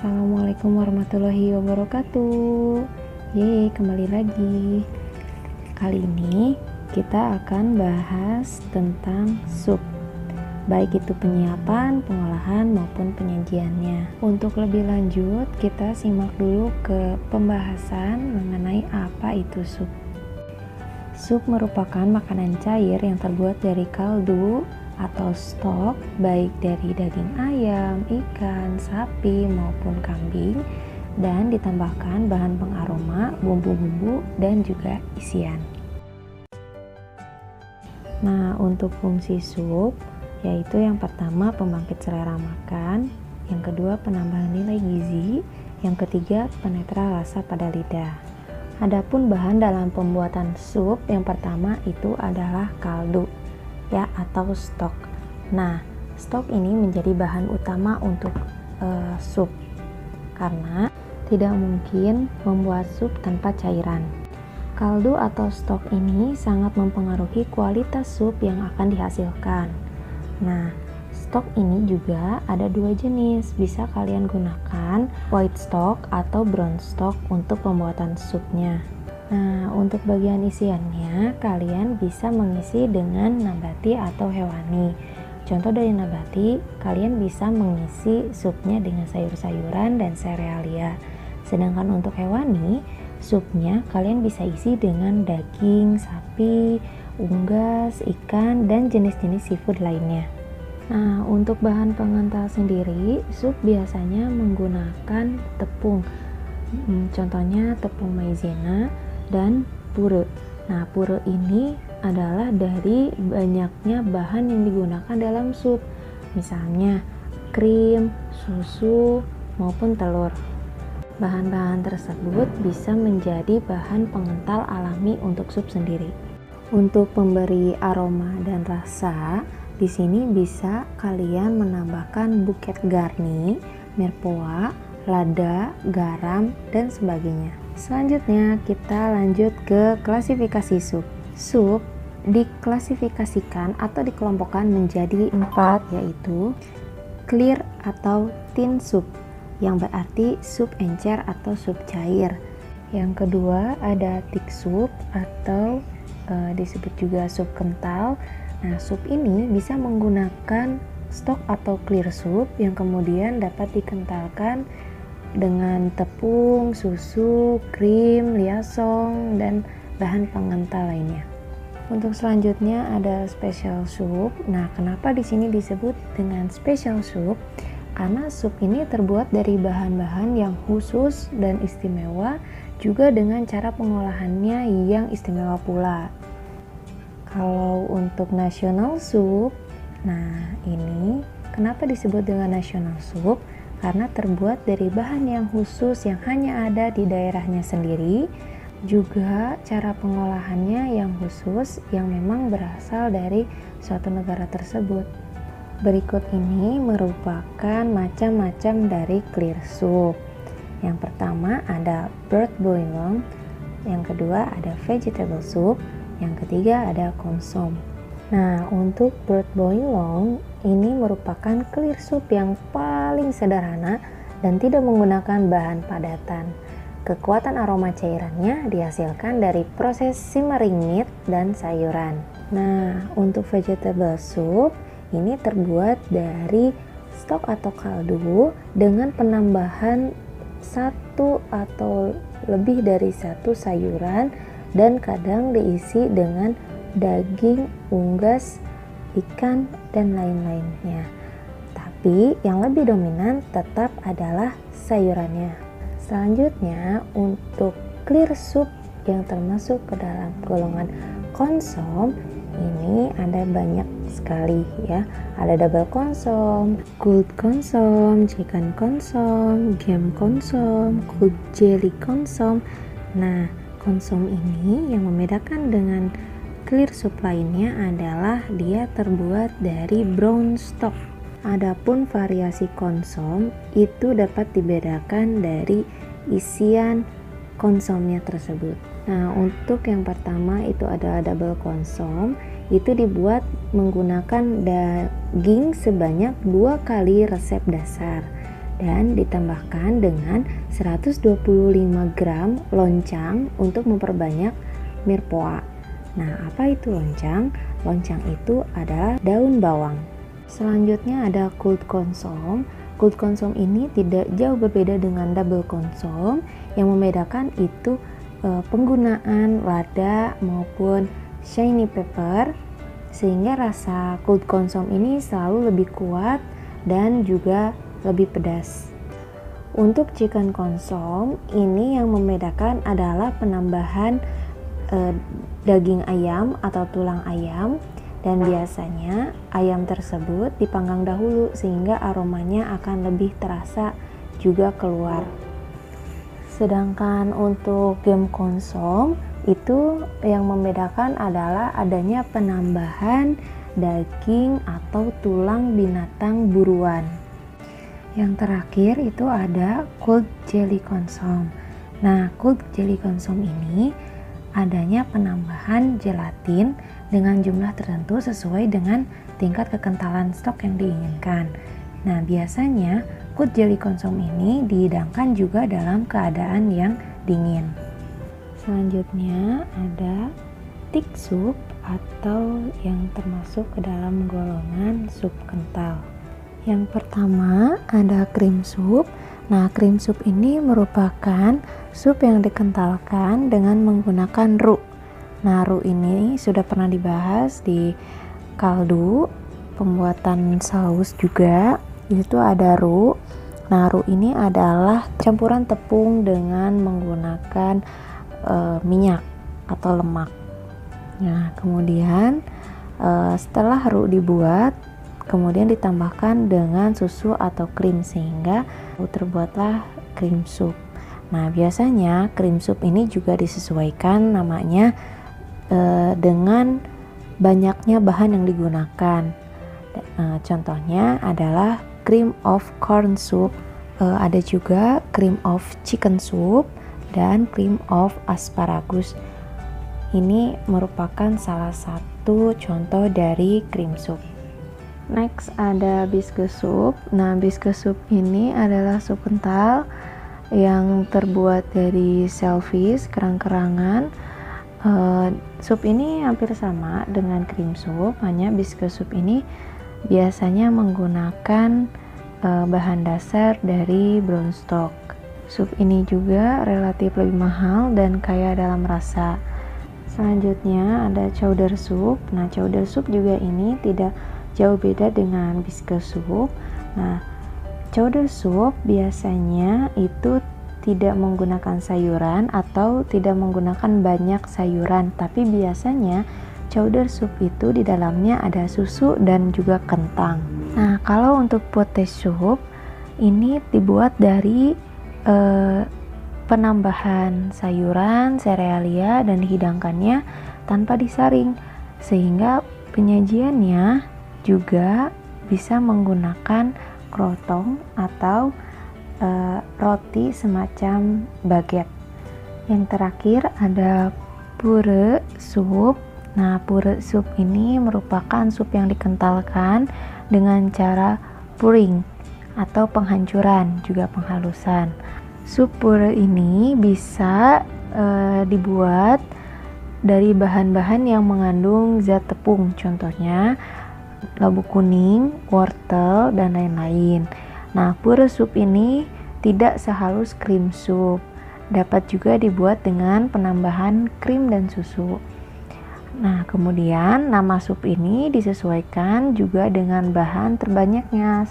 Assalamualaikum warahmatullahi wabarakatuh. Kembali lagi. Kali ini kita akan bahas tentang sup, baik itu penyiapan, pengolahan maupun penyajiannya. Untuk lebih lanjut, kita simak dulu ke pembahasan mengenai apa itu sup. Sup merupakan makanan cair yang terbuat dari kaldu atau stok, baik dari daging ayam, ikan, sapi maupun kambing, dan ditambahkan bahan pengaroma, bumbu-bumbu, dan juga isian. Nah, untuk fungsi sup, yaitu yang pertama pembangkit selera makan, yang kedua penambah nilai gizi, yang ketiga penetral rasa pada lidah. Adapun bahan dalam pembuatan sup, yang pertama itu adalah kaldu atau stok. Nah, stok ini menjadi bahan utama untuk sup karena tidak mungkin membuat sup tanpa cairan. Kaldu atau stok ini sangat mempengaruhi kualitas sup yang akan dihasilkan. Nah, stok ini juga ada dua jenis, bisa kalian gunakan white stock atau brown stock untuk pembuatan supnya. Nah, untuk bagian isiannya, kalian bisa mengisi dengan nabati atau hewani. Contoh dari nabati, kalian bisa mengisi supnya dengan sayur-sayuran dan serealia. Sedangkan untuk hewani, supnya kalian bisa isi dengan daging, sapi, unggas, ikan, dan jenis-jenis seafood lainnya. Nah, untuk bahan pengental sendiri, sup biasanya menggunakan tepung. Contohnya tepung maizena dan puree. Nah, puree ini adalah dari banyaknya bahan yang digunakan dalam sup. Misalnya krim, susu, maupun telur. Bahan-bahan tersebut bisa menjadi bahan pengental alami untuk sup sendiri. Untuk pemberi aroma dan rasa, di sini bisa kalian menambahkan buket garni, merpoa, lada, garam, dan sebagainya. Selanjutnya kita lanjut ke klasifikasi sup. Sup diklasifikasikan atau dikelompokkan menjadi 4, yaitu clear atau thin sup, yang berarti sup encer atau sup cair. Yang kedua ada thick sup atau disebut juga sup kental. Nah, sup ini bisa menggunakan stok atau clear sup yang kemudian dapat dikentalkan dengan tepung, susu, krim, liasong, dan bahan pengental lainnya. Untuk selanjutnya ada special soup. Nah, kenapa di sini disebut dengan special soup? Karena sup ini terbuat dari bahan-bahan yang khusus dan istimewa, juga dengan cara pengolahannya yang istimewa pula. Kalau untuk national soup, nah ini kenapa disebut dengan national soup? Karena terbuat dari bahan yang khusus yang hanya ada di daerahnya sendiri, juga cara pengolahannya yang khusus yang memang berasal dari suatu negara tersebut. Berikut ini merupakan macam-macam dari clear soup. Yang pertama ada bird bouillon, yang kedua ada vegetable soup, yang ketiga ada consomme. Nah, untuk bird bouillon ini merupakan clear soup yang paling sederhana dan tidak menggunakan bahan padatan. Kekuatan aroma cairannya dihasilkan dari proses simmering meat dan sayuran. Nah, untuk vegetable soup ini terbuat dari stok atau kaldu dengan penambahan satu atau lebih dari satu sayuran dan kadang diisi dengan daging, unggas, ikan, dan lain-lainnya. Tapi yang lebih dominan tetap adalah sayurannya. Selanjutnya untuk clear soup yang termasuk ke dalam golongan consomme, ini ada banyak sekali ya. Ada double consomme, cold consomme, chicken consomme, game consomme, cold jelly consomme. Nah, consomme ini yang membedakan dengan clear soup lainnya adalah dia terbuat dari brown stock. Adapun variasi consomme itu dapat dibedakan dari isian konsomnya tersebut. Nah, untuk yang pertama itu adalah double consomme, itu dibuat menggunakan daging sebanyak 2 kali resep dasar. dan ditambahkan dengan 125 gram loncang untuk memperbanyak mirepoix. Nah, apa itu loncang? Loncang itu adalah daun bawang. Selanjutnya ada cold consomme. Cold consomme ini tidak jauh berbeda dengan double consomme. Yang membedakan itu penggunaan lada maupun shiny pepper, sehingga rasa cold consomme ini selalu lebih kuat dan juga lebih pedas. Untuk chicken consomme ini yang membedakan adalah penambahan daging ayam atau tulang ayam, dan biasanya ayam tersebut dipanggang dahulu sehingga aromanya akan lebih terasa juga keluar. Sedangkan untuk game consomme itu yang membedakan adalah adanya penambahan daging atau tulang binatang buruan. Yang terakhir itu ada cold jelly consomme. Nah, cold jelly consomme ini adanya penambahan gelatin dengan jumlah tertentu sesuai dengan tingkat kekentalan stok yang diinginkan. Nah, biasanya cold jelly consomme ini dihidangkan juga dalam keadaan yang dingin. Selanjutnya ada thick soup atau yang termasuk ke dalam golongan sup kental. Yang pertama ada cream soup. Nah, cream soup ini merupakan sup yang dikentalkan dengan menggunakan roux. Nah, roux ini sudah pernah dibahas di kaldu, pembuatan saus juga. Itu ada roux. Nah, roux ini adalah campuran tepung dengan menggunakan minyak atau lemak. Nah, kemudian setelah roux dibuat, kemudian ditambahkan dengan susu atau krim sehingga terbuatlah cream soup. Nah, biasanya cream soup ini juga disesuaikan namanya dengan banyaknya bahan yang digunakan. Contohnya adalah cream of corn soup, ada juga cream of chicken soup, dan cream of asparagus. Ini merupakan salah satu contoh dari cream soup. Next ada biscuit soup. Nah, biscuit soup ini adalah sup kental yang terbuat dari shellfish, kerang-kerangan. Sup ini hampir sama dengan cream soup, hanya biscuit soup ini biasanya menggunakan bahan dasar dari brown stock. Sup ini juga relatif lebih mahal dan kaya dalam rasa. Selanjutnya ada chowder soup. Nah, chowder soup juga ini tidak jauh beda dengan biscuit soup. Nah, chowder soup biasanya itu tidak menggunakan sayuran atau tidak menggunakan banyak sayuran, tapi biasanya chowder soup itu di dalamnya ada susu dan juga kentang. Nah, kalau untuk potato soup ini dibuat dari penambahan sayuran, serealia, dan dihidangkannya tanpa disaring, sehingga penyajiannya juga bisa menggunakan krotong atau roti semacam baguette. Yang terakhir ada puree soup. Nah, puree soup ini merupakan sup yang dikentalkan dengan cara puring atau penghancuran, juga penghalusan. Sup puree ini bisa dibuat dari bahan-bahan yang mengandung zat tepung, contohnya labu kuning, wortel, dan lain-lain. Nah, puree soup ini tidak sehalus cream soup, dapat juga dibuat dengan penambahan krim dan susu. Nah, kemudian nama sup ini disesuaikan juga dengan bahan terbanyaknya.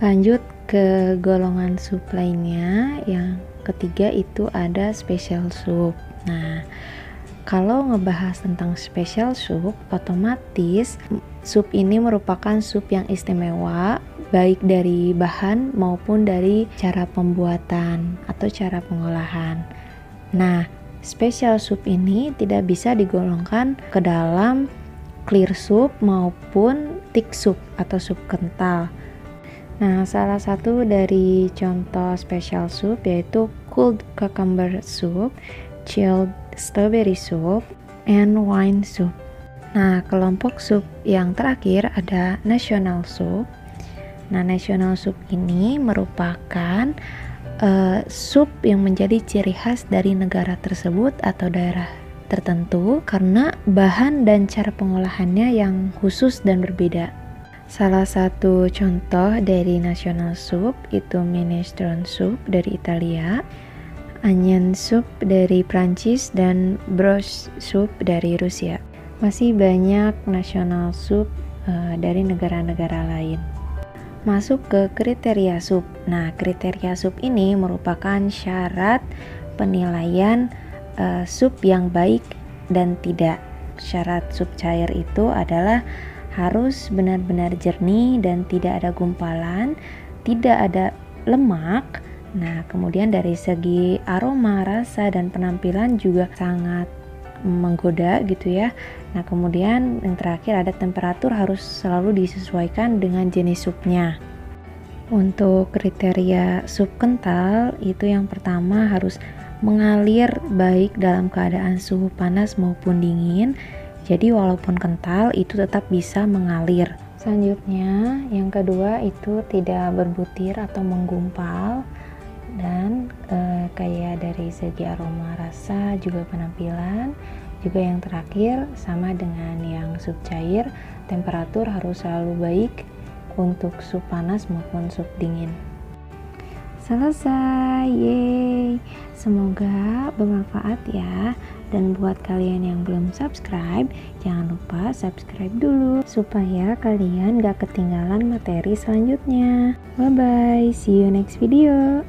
Lanjut ke golongan sup lainnya, yang ketiga itu ada special soup. Nah, kalau ngebahas tentang special soup, otomatis sup ini merupakan sup yang istimewa, baik dari bahan maupun dari cara pembuatan atau cara pengolahan. Nah, special soup ini tidak bisa digolongkan ke dalam clear soup maupun thick soup atau sup kental. Nah, salah satu dari contoh special soup yaitu cold cucumber soup, chilled strawberry soup, and wine soup. Nah, kelompok sup yang terakhir ada national soup. Nah, national soup ini merupakan sup yang menjadi ciri khas dari negara tersebut atau daerah tertentu karena bahan dan cara pengolahannya yang khusus dan berbeda. Salah satu contoh dari national soup itu minestrone soup dari Italia, onion soup dari Prancis, dan broth soup dari Rusia. Masih banyak national soup dari negara-negara lain. Masuk ke kriteria sup. Nah, kriteria sup ini merupakan syarat penilaian sup yang baik dan tidak. Syarat sup cair itu adalah harus benar-benar jernih dan tidak ada gumpalan, tidak ada lemak. Nah, kemudian dari segi aroma, rasa, dan penampilan juga sangat menggoda gitu ya. Nah, kemudian yang terakhir ada temperatur harus selalu disesuaikan dengan jenis supnya. Untuk kriteria sup kental itu yang pertama harus mengalir baik dalam keadaan suhu panas maupun dingin. Jadi walaupun kental itu tetap bisa mengalir. Selanjutnya yang kedua itu tidak berbutir atau menggumpal, dan kayak dari segi aroma, rasa, juga penampilan. Juga yang terakhir sama dengan yang sup cair, temperatur harus selalu baik untuk sup panas maupun sup dingin. Selesai, yeay! Semoga bermanfaat ya. Dan buat kalian yang belum subscribe, jangan lupa subscribe dulu supaya kalian gak ketinggalan materi selanjutnya. Bye bye, see you next video.